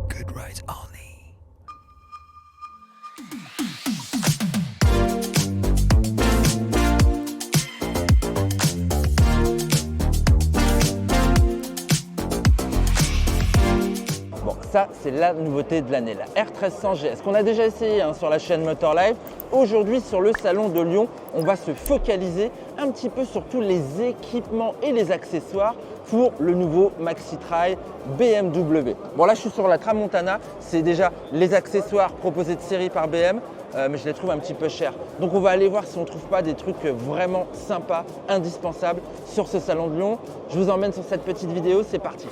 Good rides only. Bon, ça, c'est la nouveauté de l'année, la R1300 GS, qu'on a déjà essayé sur la chaîne Motor Live. Aujourd'hui, sur le salon de Lyon, on va se focaliser un petit peu sur tous les équipements et les accessoires pour le nouveau Maxi-Trail BMW. Bon, là, je suis sur la Tramontana. C'est déjà les accessoires proposés de série par BM, mais je les trouve un petit peu chers. Donc, on va aller voir si on ne trouve pas des trucs vraiment sympas, indispensables sur ce salon de Lyon. Je vous emmène sur cette petite vidéo. C'est parti.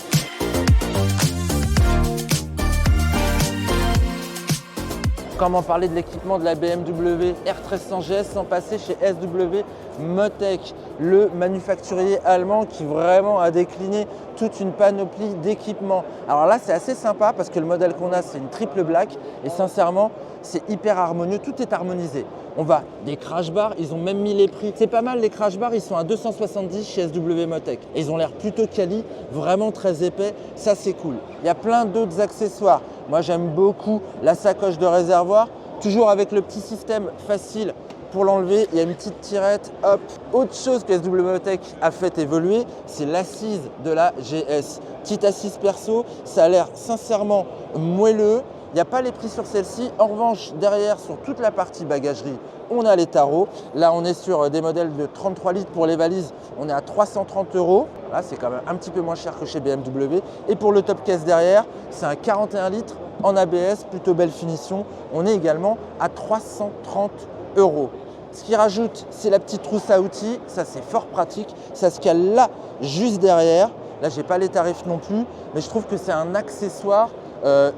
Comment parler de l'équipement de la BMW R1300 GS sans passer chez SW Motec, le manufacturier allemand qui vraiment a décliné toute une panoplie d'équipements. Alors là, c'est assez sympa parce que le modèle qu'on a, c'est une triple black et sincèrement, c'est hyper harmonieux, tout est harmonisé. On va des crash bars, ils ont même mis les prix. C'est pas mal les crash bars, ils sont à 270 chez SW Motec. Et ils ont l'air plutôt quali, vraiment très épais, ça c'est cool. Il y a plein d'autres accessoires. Moi j'aime beaucoup la sacoche de réservoir, toujours avec le petit système facile pour l'enlever. Il y a une petite tirette, hop. Autre chose que SW Motec a fait évoluer, c'est l'assise de la GS. Petite assise perso, ça a l'air sincèrement moelleux. Il n'y a pas les prix sur celle-ci. En revanche, derrière, sur toute la partie bagagerie, on a les tarots. Là, on est sur des modèles de 33 litres pour les valises. On est à 330 €. Là, c'est quand même un petit peu moins cher que chez BMW. Et pour le top case derrière, c'est un 41 litres en ABS, plutôt belle finition. On est également à 330 €. Ce qui rajoute, c'est la petite trousse à outils. Ça, c'est fort pratique. Ça se cale là, juste derrière. Là, je n'ai pas les tarifs non plus, mais je trouve que c'est un accessoire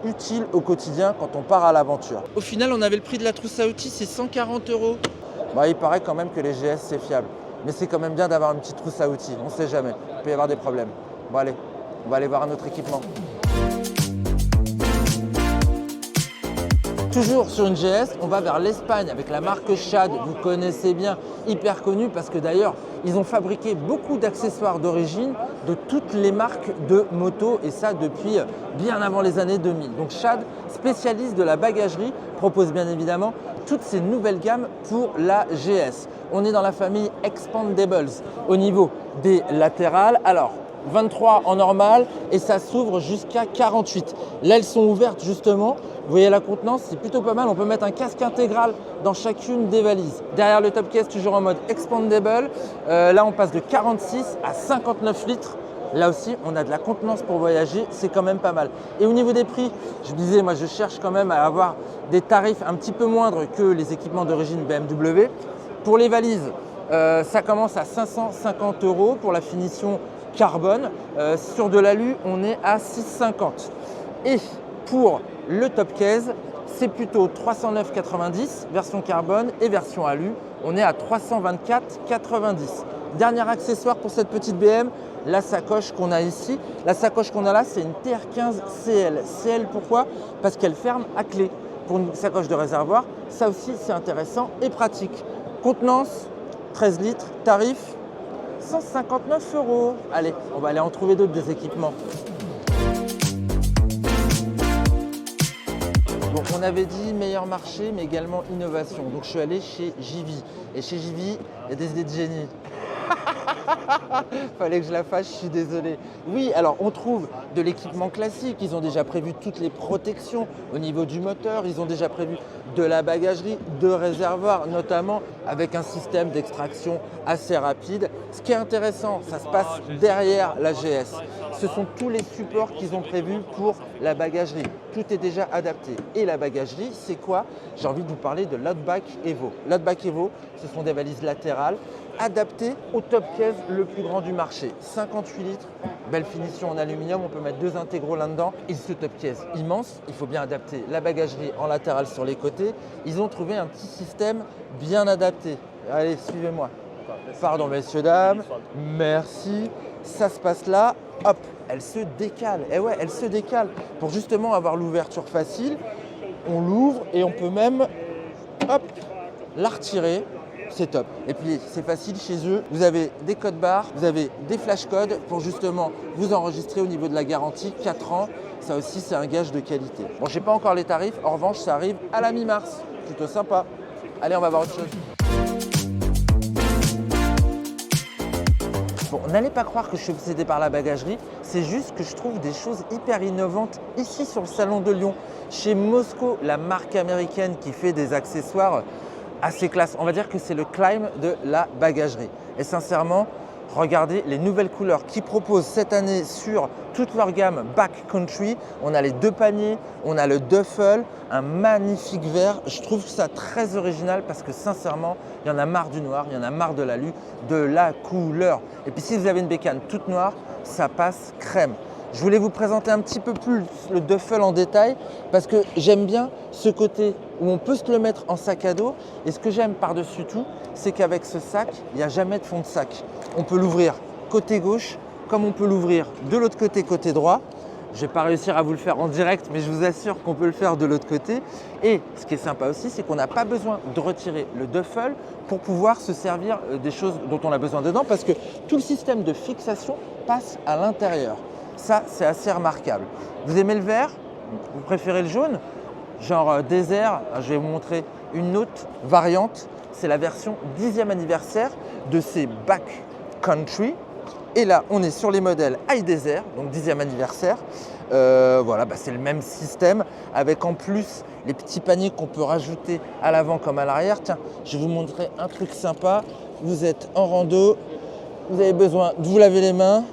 utile au quotidien quand on part à l'aventure. Au final, on avait le prix de la trousse à outils, c'est 140 €. Bah, il paraît quand même que les GS, c'est fiable. Mais c'est quand même bien d'avoir une petite trousse à outils. On ne sait jamais, il peut y avoir des problèmes. Bon allez, on va aller voir un autre équipement. Toujours sur une GS, on va vers l'Espagne avec la marque Shad. Vous connaissez bien, hyper connue parce que d'ailleurs, ils ont fabriqué beaucoup d'accessoires d'origine de toutes les marques de moto et ça depuis bien avant les années 2000. Donc Shad, spécialiste de la bagagerie, propose bien évidemment toutes ces nouvelles gammes pour la GS. On est dans la famille Expandables au niveau des latérales. Alors, 23 en normal et ça s'ouvre jusqu'à 48. Là, elles sont ouvertes justement. Vous voyez la contenance, c'est plutôt pas mal. On peut mettre un casque intégral dans chacune des valises. Derrière le top case, toujours en mode expandable. Là, on passe de 46 à 59 litres. Là aussi, on a de la contenance pour voyager, c'est quand même pas mal. Et au niveau des prix, je disais, moi, je cherche quand même à avoir des tarifs un petit peu moindres que les équipements d'origine BMW. Pour les valises, ça commence à 550 € pour la finition carbone. Sur de l'alu, on est à 650. Et pour le top case, c'est plutôt 309,90 version carbone et version alu. On est à 324,90. Dernier accessoire pour cette petite BM, la sacoche qu'on a ici. La sacoche qu'on a là, c'est une TR15 CL. CL pourquoi? Parce qu'elle ferme à clé. Pour une sacoche de réservoir, ça aussi c'est intéressant et pratique. Contenance, 13 litres, tarif 159 €. Allez, on va aller en trouver d'autres des équipements. Donc on avait dit meilleur marché mais également innovation. Donc je suis allé chez JV. Et chez JV, il y a des idées de génie. Fallait que je la fasse, je suis désolé. Oui, alors on trouve de l'équipement classique. Ils ont déjà prévu toutes les protections au niveau du moteur. Ils ont déjà prévu de la bagagerie, de réservoir, notamment avec un système d'extraction assez rapide. Ce qui est intéressant, ça se passe derrière la GS. Ce sont tous les supports qu'ils ont prévus pour la bagagerie. Tout est déjà adapté. Et la bagagerie, c'est quoi? J'ai envie de vous parler de l'Outback Evo. L'Outback Evo, ce sont des valises latérales adaptées au top case le plus grand du marché. 58 litres, belle finition en aluminium, on peut mettre 2 intégraux là-dedans. Et ce top case immense, il faut bien adapter la bagagerie en latéral sur les côtés. Ils ont trouvé un petit système bien adapté. Allez, suivez-moi. Pardon messieurs, dames, merci. Ça se passe là, hop, elle se décale. Et ouais, elle se décale. Pour justement avoir l'ouverture facile, on l'ouvre et on peut même, hop, la retirer c'est top. Et puis c'est facile chez eux, vous avez des codes barres, vous avez des flashcodes pour justement vous enregistrer au niveau de la garantie 4 ans. Ça aussi c'est un gage de qualité. Bon, j'ai pas encore les tarifs, en revanche ça arrive à la mi-mars. Plutôt sympa. Allez, on va voir autre chose. Bon, n'allez pas croire que je suis obsédé par la bagagerie, c'est juste que je trouve des choses hyper innovantes ici sur le salon de Lyon. Chez Mosco, la marque américaine qui fait des accessoires assez classe. On va dire que c'est le Climb de la bagagerie. Et sincèrement, regardez les nouvelles couleurs qu'ils proposent cette année sur toute leur gamme Backcountry. On a les 2 paniers, on a le duffel, un magnifique vert. Je trouve ça très original parce que sincèrement, il y en a marre du noir, il y en a marre de l'alu, de la couleur. Et puis si vous avez une bécane toute noire, ça passe crème. Je voulais vous présenter un petit peu plus le duffel en détail parce que j'aime bien ce côté où on peut se le mettre en sac à dos. Et ce que j'aime par-dessus tout, c'est qu'avec ce sac, il n'y a jamais de fond de sac. On peut l'ouvrir côté gauche comme on peut l'ouvrir de l'autre côté, côté droit. Je ne vais pas réussir à vous le faire en direct, mais je vous assure qu'on peut le faire de l'autre côté. Et ce qui est sympa aussi, c'est qu'on n'a pas besoin de retirer le duffel pour pouvoir se servir des choses dont on a besoin dedans parce que tout le système de fixation passe à l'intérieur. Ça, c'est assez remarquable. Vous aimez le vert? Vous préférez le jaune? Genre désert, je vais vous montrer une autre variante. C'est la version 10e anniversaire de ces Backcountry. Et là, on est sur les modèles High Desert, donc 10e anniversaire. Voilà, c'est le même système avec en plus les petits paniers qu'on peut rajouter à l'avant comme à l'arrière. Tiens, je vais vous montrer un truc sympa. Vous êtes en rando, vous avez besoin de vous laver les mains.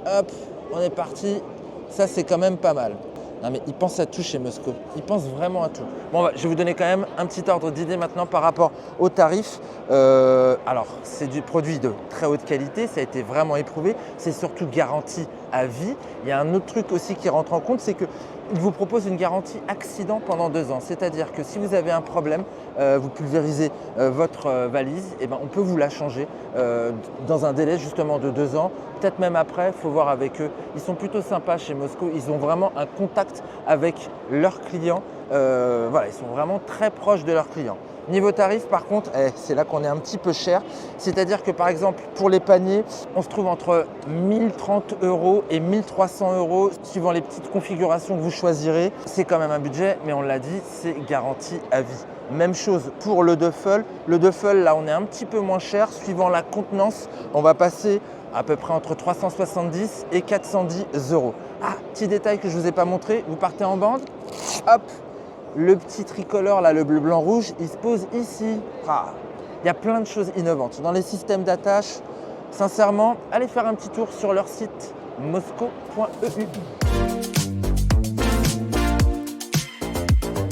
Hop, on est parti. Ça, c'est quand même pas mal. Non mais ils pensent à tout chez Mosco, ils pensent vraiment à tout. Bon, je vais vous donner quand même un petit ordre d'idée maintenant par rapport aux tarifs. Alors, c'est du produit de très haute qualité, ça a été vraiment éprouvé, c'est surtout garanti à vie. Il y a un autre truc aussi qui rentre en compte, c'est qu'ils vous proposent une garantie accident pendant 2 ans. C'est-à-dire que si vous avez un problème, vous pulvérisez votre valise, et on peut vous la changer dans un délai justement de 2 ans. Peut-être même après, il faut voir avec eux. Ils sont plutôt sympas chez Mosco, ils ont vraiment un contact avec leurs clients. Voilà, ils sont vraiment très proches de leurs clients. Niveau tarif, par contre, c'est là qu'on est un petit peu cher. C'est-à-dire que par exemple, pour les paniers, on se trouve entre 1030 € et 1300 € suivant les petites configurations que vous choisirez. C'est quand même un budget, mais on l'a dit, c'est garanti à vie. Même chose pour le duffel. Le duffel, là, on est un petit peu moins cher. Suivant la contenance, on va passer à peu près entre 370 et 410 €. Ah, petit détail que je ne vous ai pas montré, vous partez en bande, hop, le petit tricolore, là, le bleu, blanc, rouge, il se pose ici. Ah, il y a plein de choses innovantes. Dans les systèmes d'attache, sincèrement, allez faire un petit tour sur leur site mosco.eu.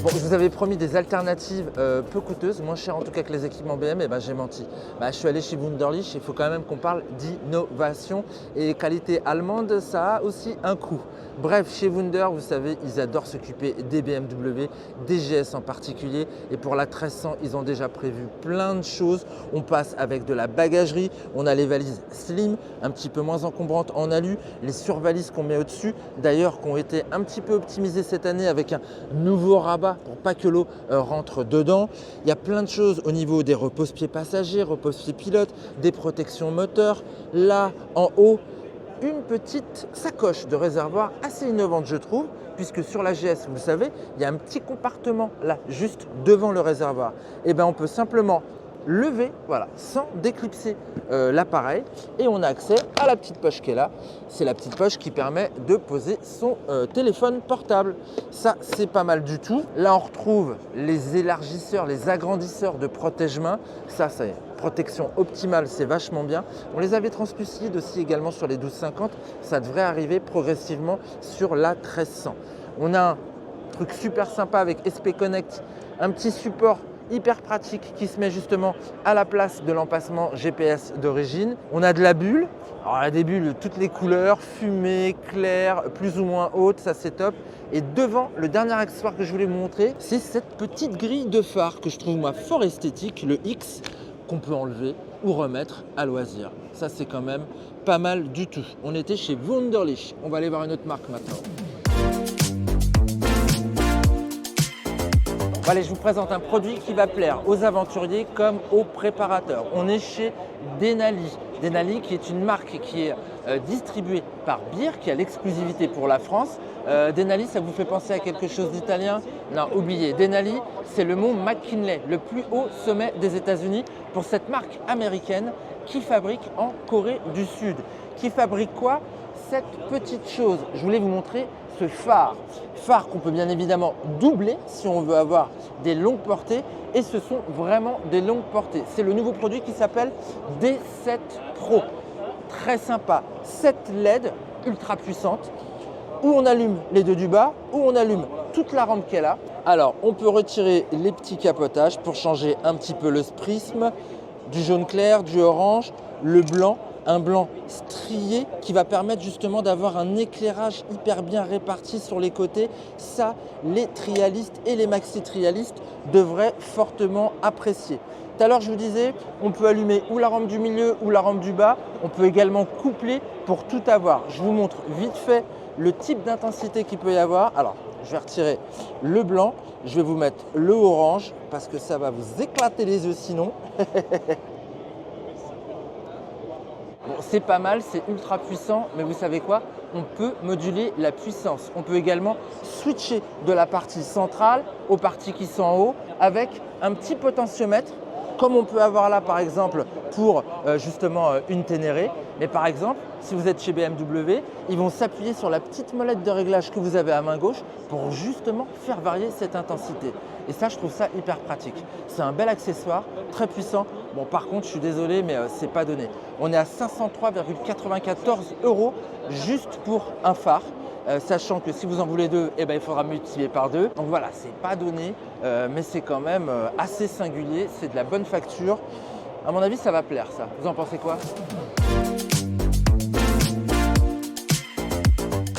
Bon, je vous avais promis des alternatives peu coûteuses, moins chères en tout cas que les équipements BM, et j'ai menti. Je suis allé chez Wunderlich, il faut quand même qu'on parle d'innovation et qualité allemande, ça a aussi un coût. Bref, chez Wunder, vous savez, ils adorent s'occuper des BMW, des GS en particulier. Et pour la 1300, ils ont déjà prévu plein de choses. On passe avec de la bagagerie, on a les valises slim, un petit peu moins encombrantes en alu, les survalises qu'on met au-dessus, d'ailleurs, qui ont été un petit peu optimisées cette année avec un nouveau rabat pour pas que l'eau rentre dedans. Il y a plein de choses au niveau des repose-pieds passagers, repose-pieds pilotes, des protections moteurs. Là, en haut, une petite sacoche de réservoir assez innovante, je trouve, puisque sur la GS, vous le savez, il y a un petit compartiment là, juste devant le réservoir. Et on peut simplement lever, voilà, sans déclipser l'appareil, et on a accès à la petite poche qui est là. C'est la petite poche qui permet de poser son téléphone portable. Ça, c'est pas mal du tout. Là, on retrouve les élargisseurs, les agrandisseurs de protège-mains. Ça y est. Protection optimale, c'est vachement bien. On les avait translucides aussi également sur les 1250. Ça devrait arriver progressivement sur la 1300. On a un truc super sympa avec SP Connect, un petit support hyper pratique qui se met justement à la place de l'empassement GPS d'origine. On a de la bulle. Alors, on a des bulles de toutes les couleurs, fumée, claire, plus ou moins haute, ça c'est top. Et devant, le dernier accessoire que je voulais vous montrer, c'est cette petite grille de phare que je trouve moi fort esthétique, le X, qu'on peut enlever ou remettre à loisir. Ça, c'est quand même pas mal du tout. On était chez Wunderlich. On va aller voir une autre marque maintenant. Allez, je vous présente un produit qui va plaire aux aventuriers comme aux préparateurs. On est chez Denali. Denali qui est une marque qui est distribuée par Beer, qui a l'exclusivité pour la France. Denali, ça vous fait penser à quelque chose d'italien? Non, oubliez. Denali, c'est le mont McKinley, le plus haut sommet des États-Unis pour cette marque américaine qui fabrique en Corée du Sud. Qui fabrique quoi? Cette petite chose. Je voulais vous montrer ce phare. Phare qu'on peut bien évidemment doubler si on veut avoir des longues portées. Et ce sont vraiment des longues portées. C'est le nouveau produit qui s'appelle D7 Pro. Très sympa. 7 LED ultra puissantes où on allume les deux du bas, où on allume toute la rampe qu'elle a. Alors, on peut retirer les petits capotages pour changer un petit peu le prisme, du jaune clair, du orange, le blanc, un blanc strié qui va permettre justement d'avoir un éclairage hyper bien réparti sur les côtés. Ça, les trialistes et les maxi-trialistes devraient fortement apprécier. Tout à l'heure, je vous disais, on peut allumer ou la rampe du milieu ou la rampe du bas. On peut également coupler pour tout avoir. Je vous montre vite fait le type d'intensité qu'il peut y avoir. Alors, je vais retirer le blanc, je vais vous mettre le orange parce que ça va vous éclater les yeux sinon. Bon, c'est pas mal, c'est ultra puissant, mais vous savez quoi? On peut moduler la puissance. On peut également switcher de la partie centrale aux parties qui sont en haut avec un petit potentiomètre, comme on peut avoir là par exemple pour justement une Ténéré. Mais par exemple, si vous êtes chez BMW, ils vont s'appuyer sur la petite molette de réglage que vous avez à main gauche pour justement faire varier cette intensité. Et ça, je trouve ça hyper pratique. C'est un bel accessoire, très puissant. Bon, par contre, je suis désolé, mais c'est pas donné. On est à 503,94 € juste pour un phare. Sachant que si vous en voulez deux, eh ben, il faudra multiplier par deux. Donc voilà, c'est pas donné, mais c'est quand même assez singulier. C'est de la bonne facture. À mon avis, ça va plaire, ça. Vous en pensez quoi?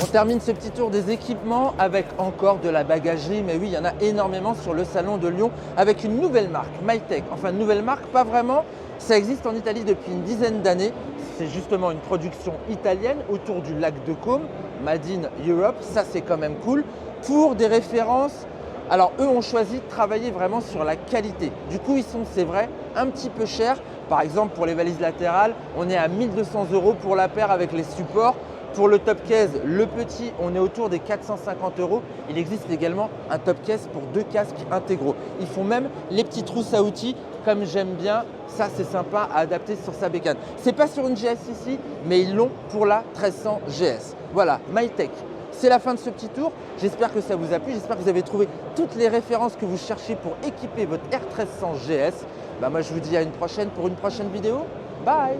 On termine ce petit tour des équipements avec encore de la bagagerie. Mais oui, il y en a énormément sur le salon de Lyon avec une nouvelle marque, Mytech. Enfin, une nouvelle marque, pas vraiment. Ça existe en Italie depuis une dizaine d'années. C'est justement une production italienne autour du lac de Côme, Made in Europe. Ça, c'est quand même cool. Pour des références, alors eux ont choisi de travailler vraiment sur la qualité. Du coup, ils sont, c'est vrai, un petit peu chers. Par exemple, pour les valises latérales, on est à 1 200 € pour la paire avec les supports. Pour le top case, le petit, on est autour des 450 €. Il existe également un top case pour 2 casques intégraux. Ils font même les petites trousses à outils, comme j'aime bien. Ça, c'est sympa à adapter sur sa bécane. C'est pas sur une GS ici, mais ils l'ont pour la 1300 GS. Voilà, Mytech. C'est la fin de ce petit tour. J'espère que ça vous a plu. J'espère que vous avez trouvé toutes les références que vous cherchez pour équiper votre R1300 GS. Moi, je vous dis à une prochaine pour une prochaine vidéo. Bye!